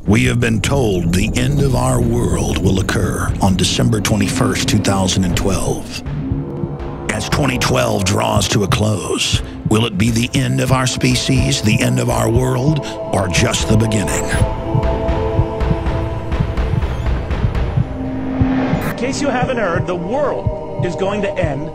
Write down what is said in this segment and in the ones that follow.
We have been told the end of our world will occur on December 21st, 2012. As 2012 draws to a close, will it be the end of our species, the end of our world, or just the beginning? In case you haven't heard, the world is going to end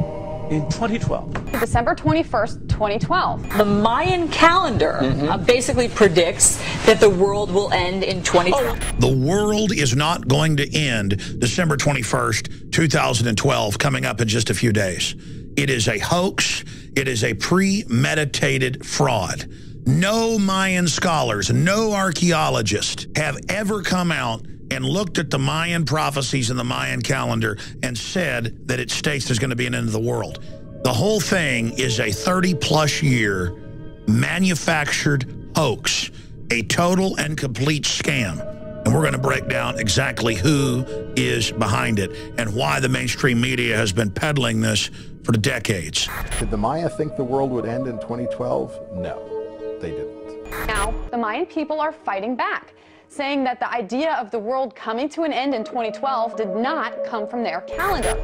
in 2012. December 21st, 2012. The Mayan calendar basically predicts that the world will end in 2012. The world is not going to end December 21st, 2012, coming up in just a few days. It is a hoax. It is a premeditated fraud. No Mayan scholars, no archaeologists have ever come out and looked at the Mayan prophecies in the Mayan calendar and said that it states there's going to be an end of the world. The whole thing is a 30-plus year manufactured hoax, a total and complete scam. And we're going to break down exactly who is behind it and why the mainstream media has been peddling this for decades. Did the Maya think the world would end in 2012? No, they didn't. Now, the Mayan people are fighting back, saying that the idea of the world coming to an end in 2012 did not come from their calendar.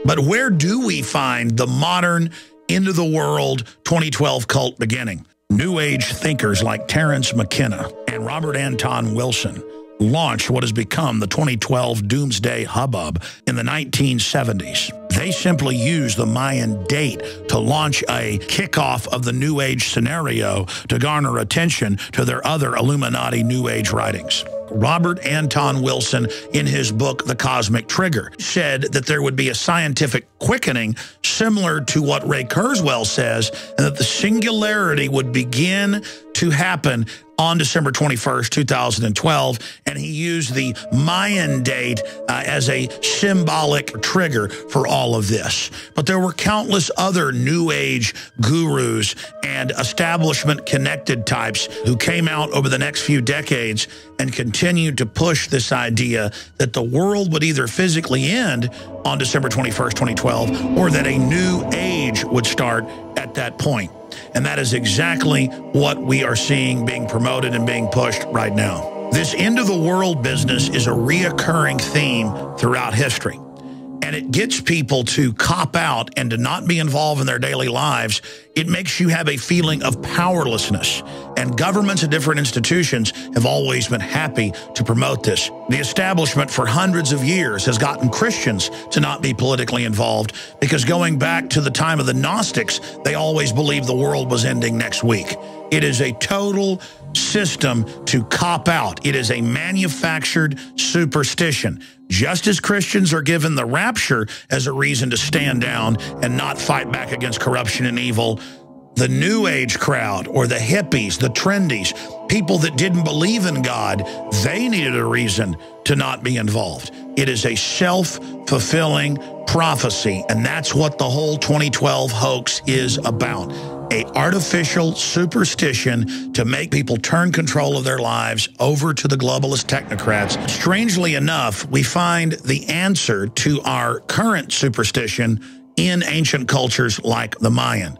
But where do we find the modern end of the world 2012 cult beginning? New Age thinkers like Terence McKenna and Robert Anton Wilson launched what has become the 2012 Doomsday hubbub in the 1970s. They simply used the Mayan date to launch a kickoff of the New Age scenario to garner attention to their other Illuminati New Age writings. Robert Anton Wilson, in his book, The Cosmic Trigger, said that there would be a scientific quickening similar to what Ray Kurzweil says, and that the singularity would begin to happen on December 21st, 2012, and he used the Mayan date as a symbolic trigger for all of this. But there were countless other New Age gurus and establishment-connected types who came out over the next few decades and continued to push this idea that the world would either physically end on December 21st, 2012, or that a new age would start at that point. And that is exactly what we are seeing being promoted and being pushed right now. This end of the world business is a reoccurring theme throughout history. And it gets people to cop out and to not be involved in their daily lives. It makes you have a feeling of powerlessness. And governments and different institutions have always been happy to promote this. The establishment for hundreds of years has gotten Christians to not be politically involved because going back to the time of the Gnostics, they always believed the world was ending next week. It is a total system to cop out. It is a manufactured superstition. Just as Christians are given the rapture as a reason to stand down and not fight back against corruption and evil, the New Age crowd or the hippies, the trendies, people that didn't believe in God, they needed a reason to not be involved. It is a self-fulfilling prophecy, and that's what the whole 2012 hoax is about. An artificial superstition to make people turn control of their lives over to the globalist technocrats. Strangely enough, we find the answer to our current superstition in ancient cultures like the Mayan.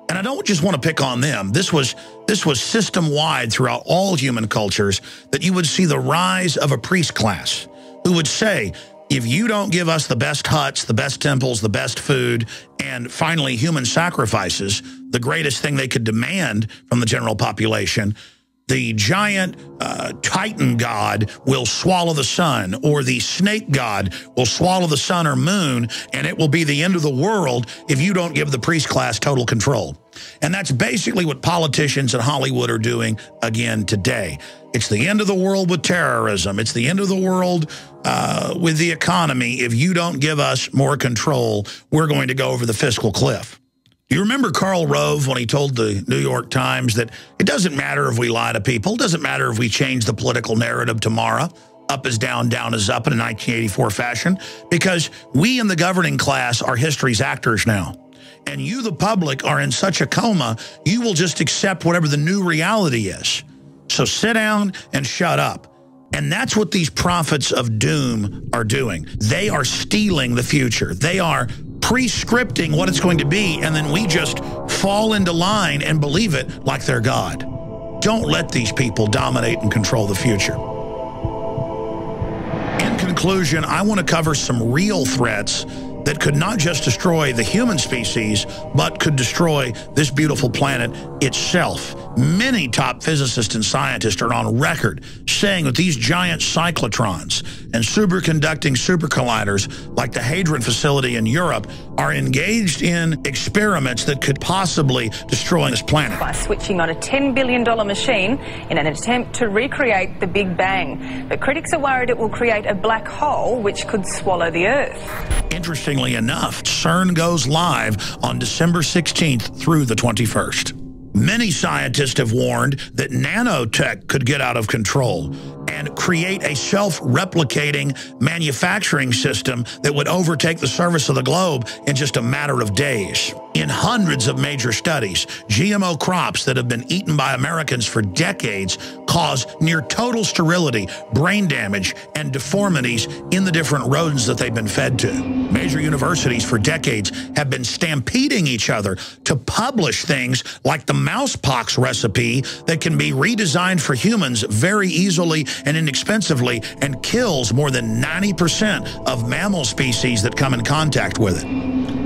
And I don't just want to pick on them. This was system-wide throughout all human cultures that you would see the rise of a priest class who would say, if you don't give us the best huts, the best temples, the best food, and finally human sacrifices, the greatest thing they could demand from the general population, the giant Titan god will swallow the sun, or the snake god will swallow the sun or moon, and it will be the end of the world if you don't give the priest class total control. And that's basically what politicians in Hollywood are doing again today. It's the end of the world with terrorism. It's the end of the world with the economy. If you don't give us more control, we're going to go over the fiscal cliff. You remember Karl Rove when he told the New York Times that it doesn't matter if we lie to people, it doesn't matter if we change the political narrative tomorrow, up is down, down is up in a 1984 fashion, because we in the governing class are history's actors now. And you, the public, are in such a coma, you will just accept whatever the new reality is. So sit down and shut up. And that's what these prophets of doom are doing. They are stealing the future. They are pre-scripting what it's going to be, and then we just fall into line and believe it like they're God. Don't let these people dominate and control the future. conclusion, I want to cover some real threats that could not just destroy the human species, but could destroy this beautiful planet itself. Many top physicists and scientists are on record saying that these giant cyclotrons and superconducting supercolliders like the Hadron facility in Europe are engaged in experiments that could possibly destroy this planet. By switching on a $10 billion machine in an attempt to recreate the Big Bang. But critics are worried it will create a black hole which could swallow the Earth. Interestingly enough, CERN goes live on December 16th through the 21st. Many scientists have warned that nanotech could get out of control and create a self-replicating manufacturing system that would overtake the surface of the globe in just a matter of days. In hundreds of major studies, GMO crops that have been eaten by Americans for decades cause near total sterility, brain damage, and deformities in the different rodents that they've been fed to. Major universities for decades have been stampeding each other to publish things like the mousepox recipe that can be redesigned for humans very easily and inexpensively and kills more than 90% of mammal species that come in contact with it.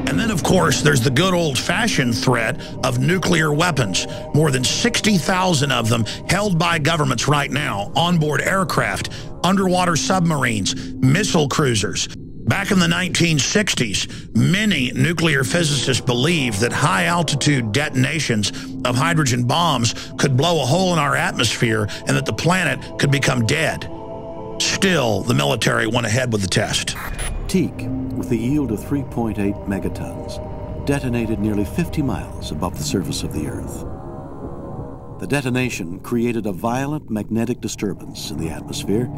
And then, of course, there's the good old-fashioned threat of nuclear weapons. More than 60,000 of them held by governments right now, onboard aircraft, underwater submarines, missile cruisers. Back in the 1960s, many nuclear physicists believed that high-altitude detonations of hydrogen bombs could blow a hole in our atmosphere and that the planet could become dead. Still, the military went ahead with the test. Teak, with a yield of 3.8 megatons, detonated nearly 50 miles above the surface of the Earth. The detonation created a violent magnetic disturbance in the atmosphere.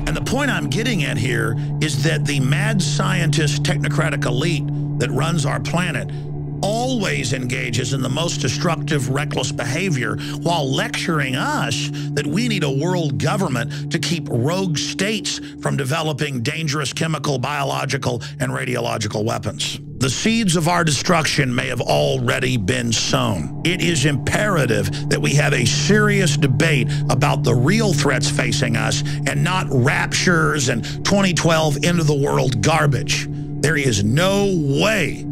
And the point I'm getting at here is that the mad scientist technocratic elite that runs our planet always engages in the most destructive, reckless behavior while lecturing us that we need a world government to keep rogue states from developing dangerous chemical, biological, and radiological weapons. The seeds of our destruction may have already been sown. It is imperative that we have a serious debate about the real threats facing us and not raptures and 2012 end-of-the-world garbage. There is no way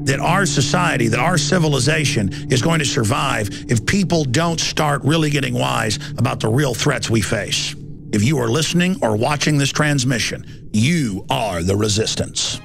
that our society, that our civilization is going to survive if people don't start really getting wise about the real threats we face. If you are listening or watching this transmission, you are the resistance.